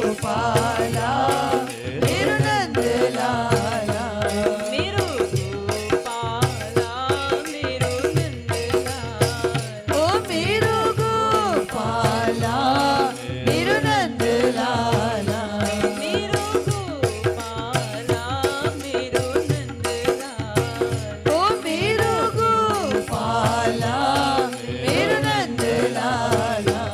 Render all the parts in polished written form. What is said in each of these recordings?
गोपाला मेरो नंद लाला, मेरो गोपाला मेरो नंद लाला, ओ मेरो गोपाला मेरो नंद लाला, मेरो गोपाला मेरो नंद लाला, ओ मेरो गोपाला मेरो नंद लाला।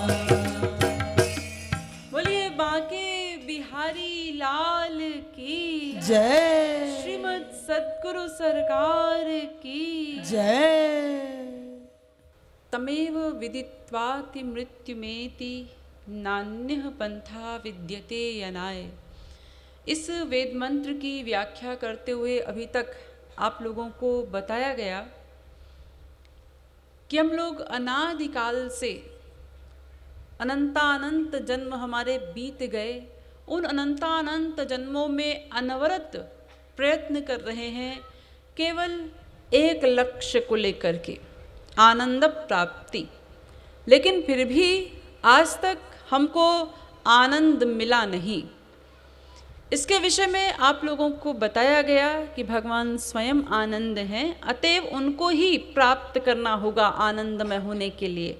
बोलिए बांके बिहारी लाल की जय श्रीमद् सद्गुरु सरकार की जय। तमेव विदित्वाति मृत्युमेति नान्यः पंथा विद्यते यनाय। इस वेद मंत्र की व्याख्या करते हुए अभी तक आप लोगों को बताया गया कि हम लोग अनादिकाल से अनंतानंत जन्म हमारे बीत गए, उन अनंतानंत जन्मों में अनवरत प्रयत्न कर रहे हैं केवल एक लक्ष्य को लेकर के, आनंद प्राप्ति। लेकिन फिर भी आज तक हमको आनंद मिला नहीं। इसके विषय में आप लोगों को बताया गया कि भगवान स्वयं आनंद हैं, अतएव उनको ही प्राप्त करना होगा आनंदमय होने के लिए।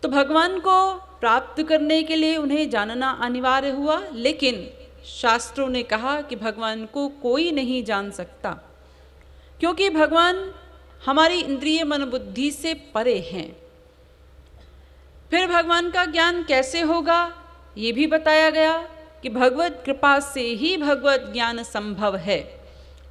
तो भगवान को प्राप्त करने के लिए उन्हें जानना अनिवार्य हुआ, लेकिन शास्त्रों ने कहा कि भगवान को कोई नहीं जान सकता, क्योंकि भगवान हमारी इंद्रिय मन बुद्धि से परे हैं। फिर भगवान का ज्ञान कैसे होगा, ये भी बताया गया कि भगवत कृपा से ही भगवत ज्ञान संभव है,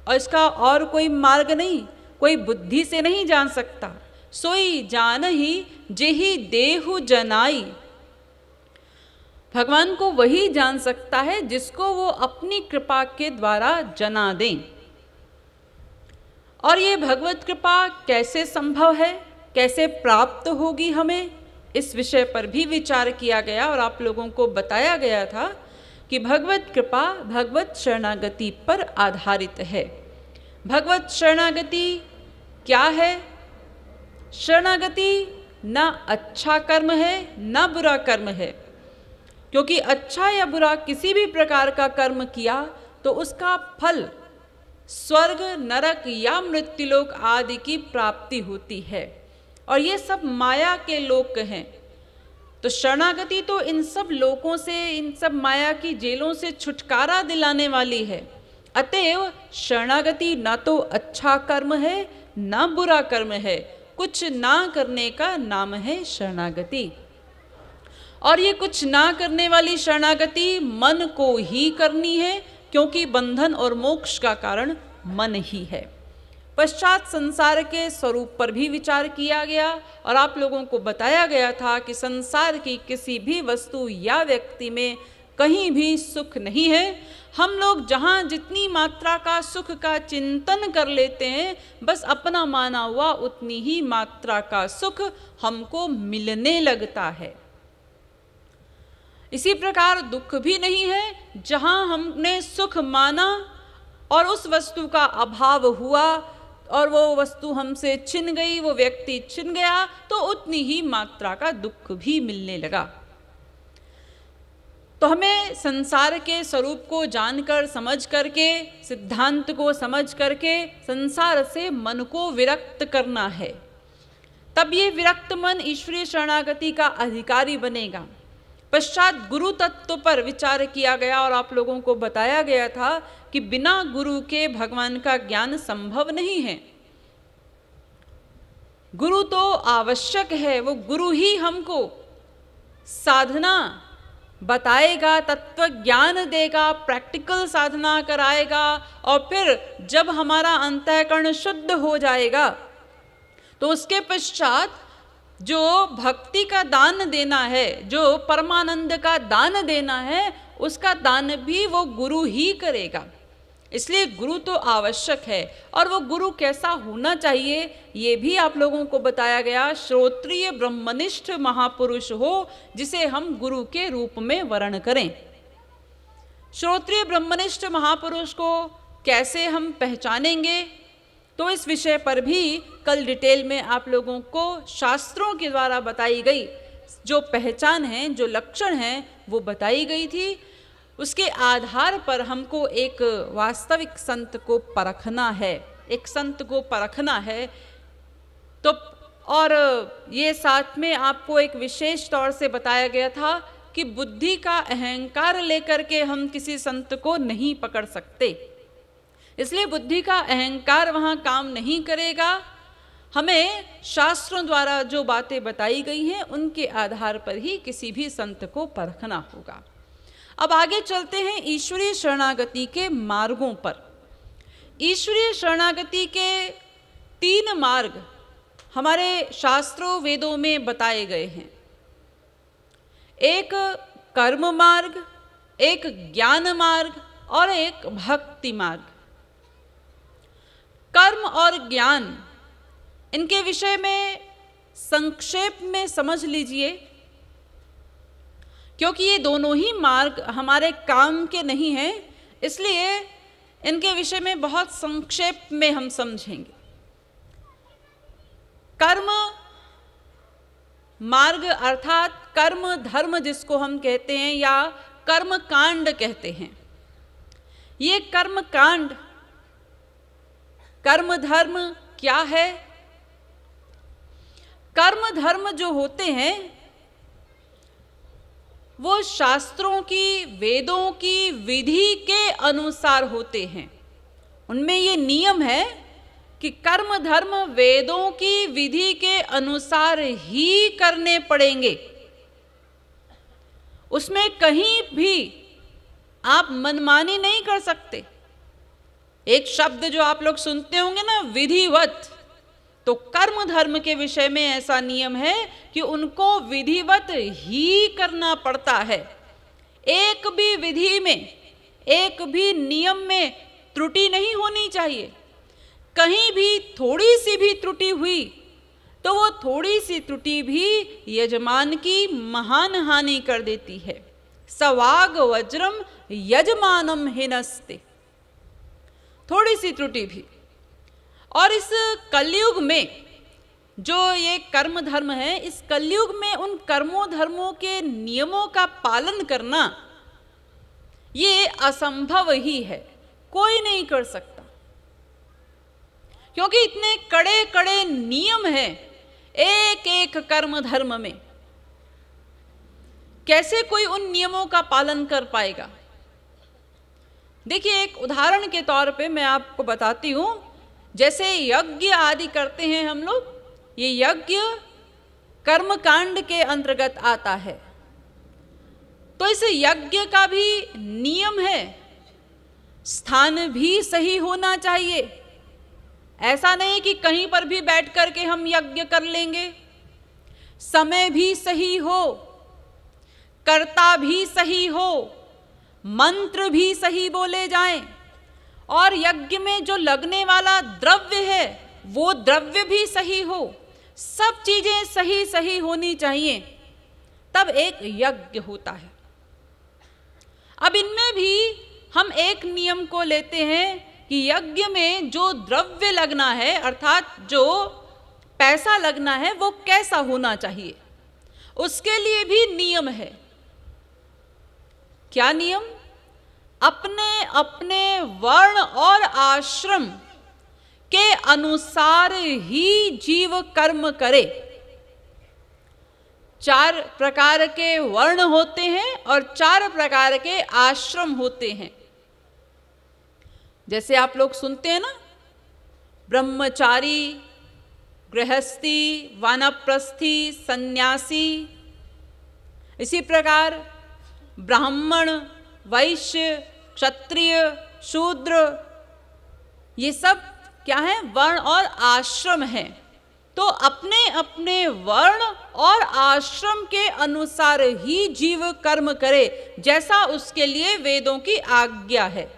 और इसका और कोई मार्ग नहीं, कोई बुद्धि से नहीं जान सकता। सोई जान ही जेहि देहु जनाई। भगवान को वही जान सकता है जिसको वो अपनी कृपा के द्वारा जना दें। और ये भगवत कृपा कैसे संभव है, कैसे प्राप्त होगी हमें, इस विषय पर भी विचार किया गया और आप लोगों को बताया गया था कि भगवत कृपा भगवत शरणागति पर आधारित है। भगवत शरणागति क्या है? शरणागति ना अच्छा कर्म है ना बुरा कर्म है, क्योंकि अच्छा या बुरा किसी भी प्रकार का कर्म किया तो उसका फल स्वर्ग, नरक या मृत्युलोक आदि की प्राप्ति होती है, और ये सब माया के लोक हैं। तो शरणागति तो इन सब लोकों से, इन सब माया की जेलों से छुटकारा दिलाने वाली है। अतएव शरणागति ना तो अच्छा कर्म है ना बुरा कर्म है, कुछ ना करने का नाम है शरणागति। और ये कुछ ना करने वाली शरणागति मन को ही करनी है, क्योंकि बंधन और मोक्ष का कारण मन ही है। पश्चात संसार के स्वरूप पर भी विचार किया गया और आप लोगों को बताया गया था कि संसार की किसी भी वस्तु या व्यक्ति में कहीं भी सुख नहीं है। हम लोग जहाँ जितनी मात्रा का सुख का चिंतन कर लेते हैं, बस अपना माना हुआ उतनी ही मात्रा का सुख हमको मिलने लगता है। इसी प्रकार दुख भी नहीं है, जहाँ हमने सुख माना और उस वस्तु का अभाव हुआ और वो वस्तु हमसे छिन गई, वो व्यक्ति छिन गया, तो उतनी ही मात्रा का दुख भी मिलने लगा। तो हमें संसार के स्वरूप को जानकर, समझ करके, सिद्धांत को समझ करके संसार से मन को विरक्त करना है। तब ये विरक्त मन ईश्वरीय शरणागति का अधिकारी बनेगा। पश्चात गुरु तत्व पर विचार किया गया और आप लोगों को बताया गया था कि बिना गुरु के भगवान का ज्ञान संभव नहीं है। गुरु तो आवश्यक है, वो गुरु ही हमको साधना बताएगा, तत्व ज्ञान देगा, प्रैक्टिकल साधना कराएगा, और फिर जब हमारा अंतःकरण शुद्ध हो जाएगा तो उसके पश्चात जो भक्ति का दान देना है, जो परमानंद का दान देना है, उसका दान भी वो गुरु ही करेगा। इसलिए गुरु तो आवश्यक है। और वो गुरु कैसा होना चाहिए ये भी आप लोगों को बताया गया। श्रोत्रिय ब्रह्मनिष्ठ महापुरुष हो, जिसे हम गुरु के रूप में वर्ण करें। श्रोत्रिय ब्रह्मनिष्ठ महापुरुष को कैसे हम पहचानेंगे, तो इस विषय पर भी कल डिटेल में आप लोगों को शास्त्रों के द्वारा बताई गई जो पहचान है, जो लक्षण है, वो बताई गई थी। उसके आधार पर हमको एक वास्तविक संत को परखना है, एक संत को परखना है। तो और ये साथ में आपको एक विशेष तौर से बताया गया था कि बुद्धि का अहंकार लेकर के हम किसी संत को नहीं पकड़ सकते, इसलिए बुद्धि का अहंकार वहाँ काम नहीं करेगा। हमें शास्त्रों द्वारा जो बातें बताई गई हैं उनके आधार पर ही किसी भी संत को परखना होगा। अब आगे चलते हैं ईश्वरीय शरणागति के मार्गों पर। ईश्वरीय शरणागति के 3 मार्ग हमारे शास्त्रों वेदों में बताए गए हैं। एक कर्म मार्ग, एक ज्ञान मार्ग और एक भक्ति मार्ग। कर्म और ज्ञान, इनके विषय में संक्षेप में समझ लीजिए, क्योंकि ये दोनों ही मार्ग हमारे काम के नहीं हैं, इसलिए इनके विषय में बहुत संक्षेप में हम समझेंगे। कर्म मार्ग अर्थात कर्म धर्म जिसको हम कहते हैं या कर्म कांड कहते हैं, ये कर्म कांड, कर्म धर्म क्या है? कर्म धर्म जो होते हैं वो शास्त्रों की, वेदों की विधि के अनुसार होते हैं। उनमें ये नियम है कि कर्म धर्म वेदों की विधि के अनुसार ही करने पड़ेंगे। उसमें कहीं भी आप मनमानी नहीं कर सकते। एक शब्द जो आप लोग सुनते होंगे ना, विधिवत, तो कर्म धर्म के विषय में ऐसा नियम है कि उनको विधिवत ही करना पड़ता है। एक भी विधि में, एक भी नियम में त्रुटि नहीं होनी चाहिए। कहीं भी थोड़ी सी भी त्रुटि हुई तो वो थोड़ी सी त्रुटि भी यजमान की महान हानि कर देती है। सवाग वज्रम यजमानम हिनस्ते, थोड़ी सी त्रुटि भी। और इस कलयुग में जो ये कर्म धर्म है, इस कलयुग में उन कर्मों धर्मों के नियमों का पालन करना ये असंभव ही है, कोई नहीं कर सकता, क्योंकि इतने कड़े कड़े नियम हैं एक एक कर्म धर्म में। कैसे कोई उन नियमों का पालन कर पाएगा? देखिए, एक उदाहरण के तौर पे मैं आपको बताती हूं। जैसे यज्ञ आदि करते हैं हम लोग, ये यज्ञ कर्म कांड के अंतर्गत आता है। तो इस यज्ञ का भी नियम है, स्थान भी सही होना चाहिए। ऐसा नहीं कि कहीं पर भी बैठ करके हम यज्ञ कर लेंगे। समय भी सही हो, कर्ता भी सही हो, मंत्र भी सही बोले जाएं, और यज्ञ में जो लगने वाला द्रव्य है वो द्रव्य भी सही हो। सब चीजें सही सही होनी चाहिए, तब एक यज्ञ होता है। अब इनमें भी हम एक नियम को लेते हैं कि यज्ञ में जो द्रव्य लगना है, अर्थात जो पैसा लगना है, वो कैसा होना चाहिए, उसके लिए भी नियम है। क्या नियम? अपने अपने वर्ण और आश्रम के अनुसार ही जीव कर्म करे। 4 प्रकार के वर्ण होते हैं और 4 प्रकार के आश्रम होते हैं। जैसे आप लोग सुनते हैं ना, ब्रह्मचारी, गृहस्थी, वानप्रस्थी, सन्यासी। इसी प्रकार ब्राह्मण, वैश्य, क्षत्रिय, शूद्र, ये सब क्या है? वर्ण और आश्रम है। तो अपने अपने वर्ण और आश्रम के अनुसार ही जीव कर्म करे, जैसा उसके लिए वेदों की आज्ञा है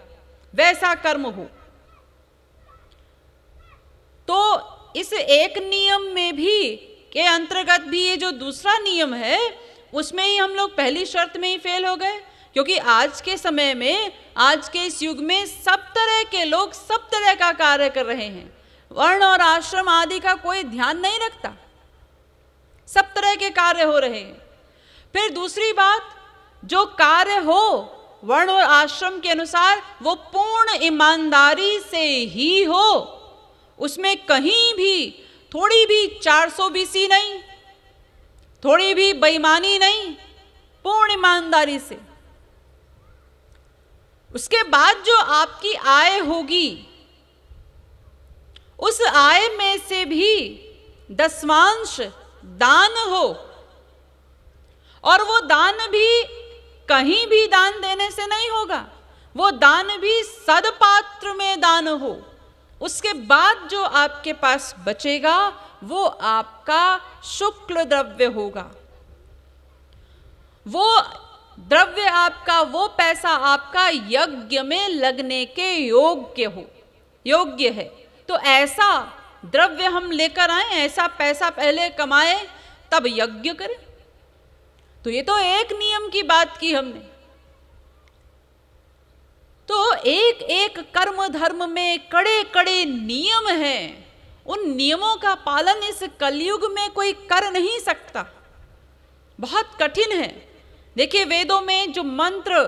वैसा कर्म हो। तो इस एक नियम में भी के अंतर्गत भी ये जो दूसरा नियम है, उसमें ही हम लोग पहली शर्त में ही फेल हो गए, क्योंकि आज के समय में, आज के इस युग में सब तरह के लोग सब तरह का कार्य कर रहे हैं। वर्ण और आश्रम आदि का कोई ध्यान नहीं रखता। सब तरह के कार्य हो रहे हैं। फिर दूसरी बात, जो कार्य हो वर्ण और आश्रम के अनुसार वो पूर्ण ईमानदारी से ही हो, उसमें कहीं भी थोड़ी भी 420 नहीं, थोड़ी भी बेईमानी नहीं, पूर्ण ईमानदारी से। उसके बाद जो आपकी आय होगी, उस आय में से भी 10वांश दान हो, और वो दान भी कहीं भी दान देने से नहीं होगा, वो दान भी सदपात्र में दान हो। उसके बाद जो आपके पास बचेगा वो आपका शुक्ल द्रव्य होगा। वो द्रव्य आपका, वो पैसा आपका यज्ञ में लगने के योग्य है। तो ऐसा द्रव्य हम लेकर आए, ऐसा पैसा पहले कमाए तब यज्ञ करें। तो ये तो एक नियम की बात की हमने। तो एक एक कर्म धर्म में कड़े कड़े नियम हैं। उन नियमों का पालन इस कलयुग में कोई कर नहीं सकता, बहुत कठिन है। देखिए, वेदों में जो मंत्र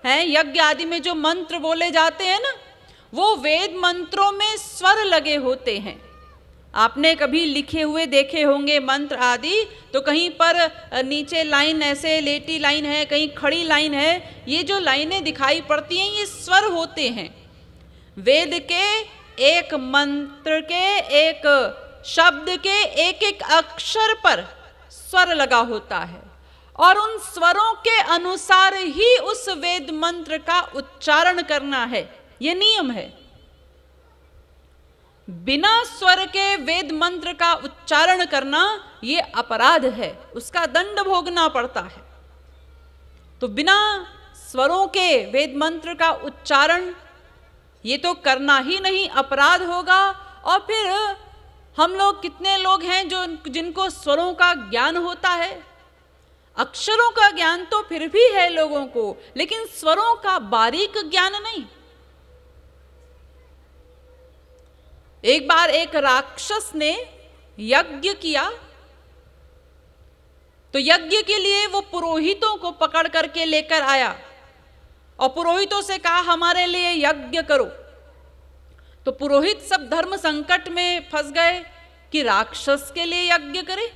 हैं, यज्ञ आदि में जो मंत्र बोले जाते हैं ना, वो वेद मंत्रों में स्वर लगे होते हैं। आपने कभी लिखे हुए देखे होंगे मंत्र आदि, तो कहीं पर नीचे लाइन ऐसे लेटी लाइन है, कहीं खड़ी लाइन है, ये जो लाइनें दिखाई पड़ती हैं ये स्वर होते हैं। वेद के एक मंत्र के, एक शब्द के एक एक अक्षर पर स्वर लगा होता है, और उन स्वरों के अनुसार ही उस वेद मंत्र का उच्चारण करना है, ये नियम है। बिना स्वर के वेद मंत्र का उच्चारण करना ये अपराध है, उसका दंड भोगना पड़ता है। तो बिना स्वरों के वेद मंत्र का उच्चारण ये तो करना ही नहीं, अपराध होगा। और फिर हम लोग कितने लोग हैं जो जिनको स्वरों का ज्ञान होता है, अक्षरों का ज्ञान तो फिर भी है लोगों को, लेकिन स्वरों का बारीक ज्ञान नहीं। एक बार एक राक्षस ने यज्ञ किया, तो यज्ञ के लिए वो पुरोहितों को पकड़ करके लेकर आया और पुरोहितों से कहा हमारे लिए यज्ञ करो। तो पुरोहित सब धर्म संकट में फंस गए कि राक्षस के लिए यज्ञ करे।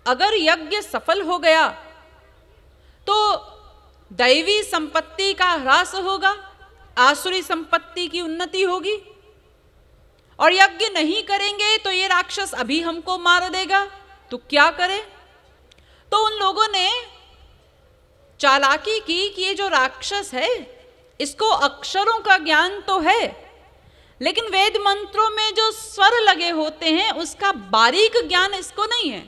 अगर यज्ञ सफल हो गया तो दैवी संपत्ति का ह्रास होगा, आसुरी संपत्ति की उन्नति होगी, और यज्ञ नहीं करेंगे तो ये राक्षस अभी हमको मार देगा, तो क्या करें। तो उन लोगों ने चालाकी की कि ये जो राक्षस है इसको अक्षरों का ज्ञान तो है, लेकिन वेद मंत्रों में जो स्वर लगे होते हैं उसका बारीक ज्ञान इसको नहीं है।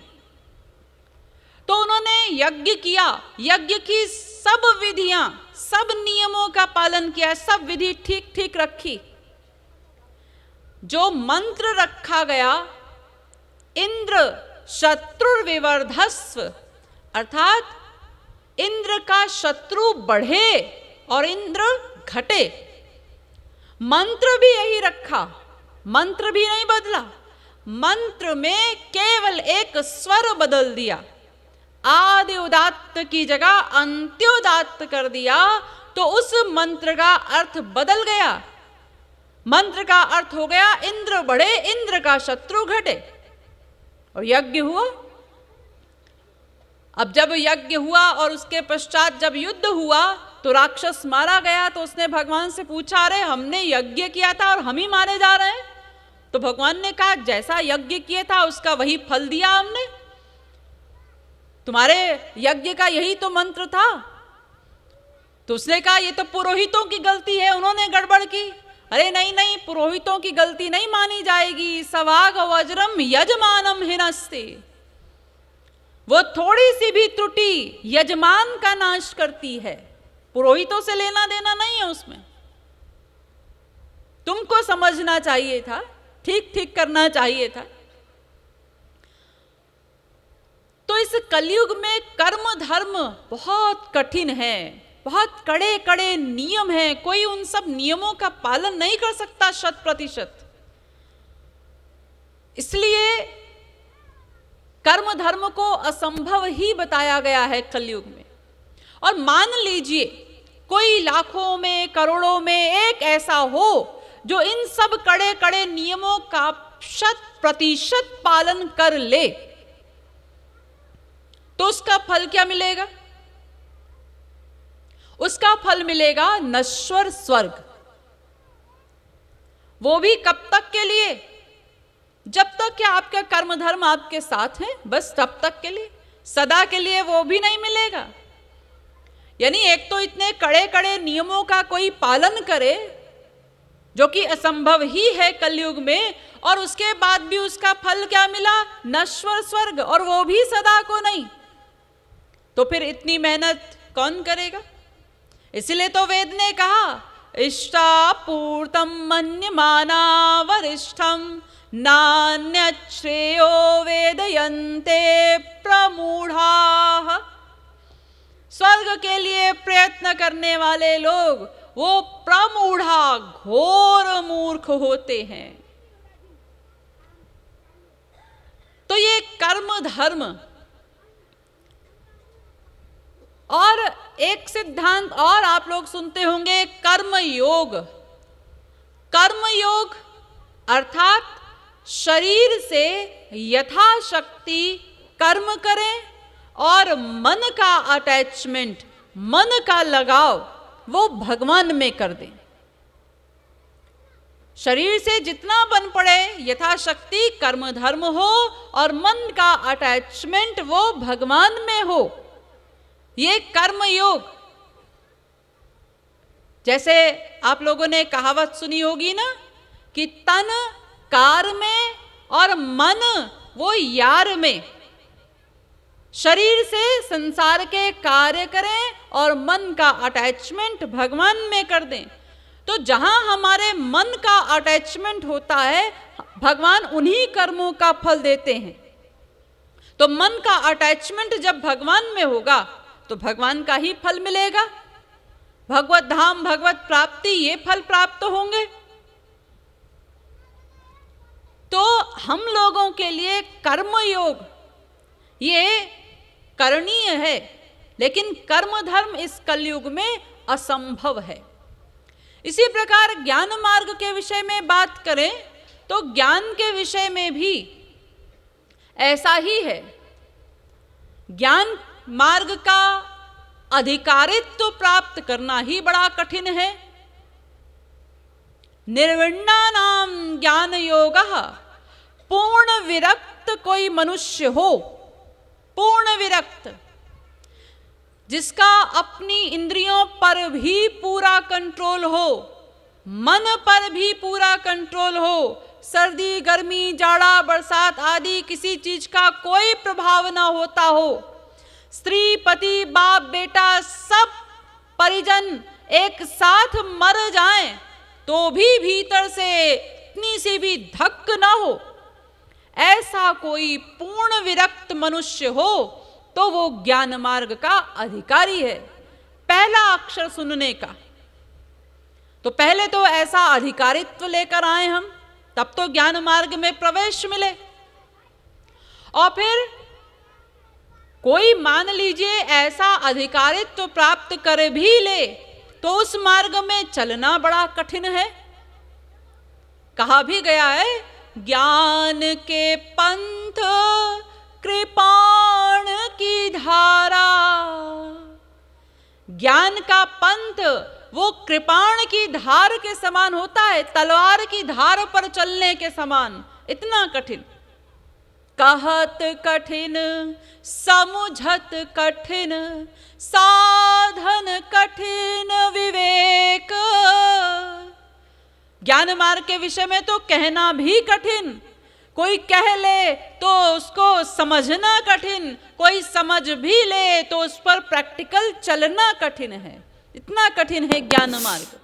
तो उन्होंने यज्ञ किया, यज्ञ की सब विधियां, सब नियमों का पालन किया, सब विधि ठीक ठीक रखी। जो मंत्र रखा गया, इंद्र शत्रुर्विवर्धस्व, अर्थात इंद्र का शत्रु बढ़े और इंद्र घटे, मंत्र भी यही रखा, मंत्र भी नहीं बदला। मंत्र में केवल एक स्वर बदल दिया, आदि उदात्त की जगह अंत्योदात्त कर दिया, तो उस मंत्र का अर्थ बदल गया। मंत्र का अर्थ हो गया इंद्र बढ़े, इंद्र का शत्रु घटे, और यज्ञ हुआ। अब जब यज्ञ हुआ और उसके पश्चात जब युद्ध हुआ तो राक्षस मारा गया, तो उसने भगवान से पूछा, अरे हमने यज्ञ किया था और हम ही मारे जा रहे हैं। तो भगवान ने कहा, जैसा यज्ञ किया था उसका वही फल दिया हमने, तुम्हारे यज्ञ का यही तो मंत्र था। तो उसने कहा, ये तो पुरोहितों की गलती है, उन्होंने गड़बड़ की। अरे नहीं नहीं, पुरोहितों की गलती नहीं मानी जाएगी। सवाग वज्रम यजमानम हिनस्ते, वो थोड़ी सी भी त्रुटि यजमान का नाश करती है, पुरोहितों से लेना देना नहीं है उसमें। तुमको समझना चाहिए था, ठीक ठीक करना चाहिए था। तो इस कलयुग में कर्म धर्म बहुत कठिन है, बहुत कड़े कड़े नियम हैं, कोई उन सब नियमों का पालन नहीं कर सकता 100%। इसलिए कर्म धर्म को असंभव ही बताया गया है कलयुग में। और मान लीजिए कोई लाखों में करोड़ों में एक ऐसा हो जो इन सब कड़े कड़े नियमों का 100% पालन कर ले, तो उसका फल क्या मिलेगा? उसका फल मिलेगा नश्वर स्वर्ग। वो भी कब तक के लिए? जब तक कि आपका कर्म धर्म आपके साथ है, बस तब तक के लिए, सदा के लिए वो भी नहीं मिलेगा। यानी एक तो इतने कड़े कड़े नियमों का कोई पालन करे जो कि असंभव ही है कलयुग में, और उसके बाद भी उसका फल क्या मिला? नश्वर स्वर्ग, और वो भी सदा को नहीं। तो फिर इतनी मेहनत कौन करेगा? इसलिए तो वेद ने कहा इष्टापूर्तम मन्यमाना वरिष्ठम नान्यत् श्रेयो वेदयन्ते प्रमूढ़ाः। स्वर्ग के लिए प्रयत्न करने वाले लोग वो प्रमूढ़ा घोर मूर्ख होते हैं। तो ये कर्म धर्म और एक सिद्धांत और आप लोग सुनते होंगे, कर्म योग। कर्म योग अर्थात शरीर से यथाशक्ति कर्म करें और मन का अटैचमेंट, मन का लगाव वो भगवान में कर दें। शरीर से जितना बन पड़े यथाशक्ति कर्म धर्म हो और मन का अटैचमेंट वो भगवान में हो। ये कर्म योग। जैसे आप लोगों ने कहावत सुनी होगी ना कि तन कार में और मन वो यार में। शरीर से संसार के कार्य करें और मन का अटैचमेंट भगवान में कर दें। तो जहां हमारे मन का अटैचमेंट होता है, भगवान उन्हीं कर्मों का फल देते हैं। तो मन का अटैचमेंट जब भगवान में होगा तो भगवान का ही फल मिलेगा। भगवत धाम, भगवत प्राप्ति, ये फल प्राप्त होंगे। तो हम लोगों के लिए कर्म योग ये करणीय है, लेकिन कर्म धर्म इस कलयुग में असंभव है। इसी प्रकार ज्ञान मार्ग के विषय में बात करें तो ज्ञान के विषय में भी ऐसा ही है। ज्ञान मार्ग का अधिकारित्व प्राप्त करना ही बड़ा कठिन है। निर्विण्णानाम ज्ञान योगः, पूर्ण विरक्त कोई मनुष्य हो, पूर्ण विरक्त, जिसका अपनी इंद्रियों पर भी पूरा कंट्रोल हो, मन पर भी पूरा कंट्रोल हो, सर्दी गर्मी जाड़ा बरसात आदि किसी चीज का कोई प्रभाव ना होता हो, स्त्री पति बाप बेटा सब परिजन एक साथ मर जाएं तो भी भीतर से इतनी सी भी धक ना हो, ऐसा कोई पूर्ण विरक्त मनुष्य हो तो वो ज्ञान मार्ग का अधिकारी है। पहला अक्षर सुनने का। तो पहले तो ऐसा अधिकारित्व लेकर आए हम, तब तो ज्ञान मार्ग में प्रवेश मिले। और फिर कोई मान लीजिए ऐसा अधिकारित्व प्राप्त कर भी ले तो उस मार्ग में चलना बड़ा कठिन है। कहा भी गया है, ज्ञान के पंथ कृपाण की धारा। ज्ञान का पंथ वो कृपाण की धार के समान होता है, तलवार की धार पर चलने के समान, इतना कठिन। कहत कठिन समुझत कठिन, साधन कठिन विवेक। ज्ञान मार्ग के विषय में तो कहना भी कठिन, कोई कह ले तो उसको समझना कठिन, कोई समझ भी ले तो उस पर प्रैक्टिकल चलना कठिन है। इतना कठिन है ज्ञान मार्ग।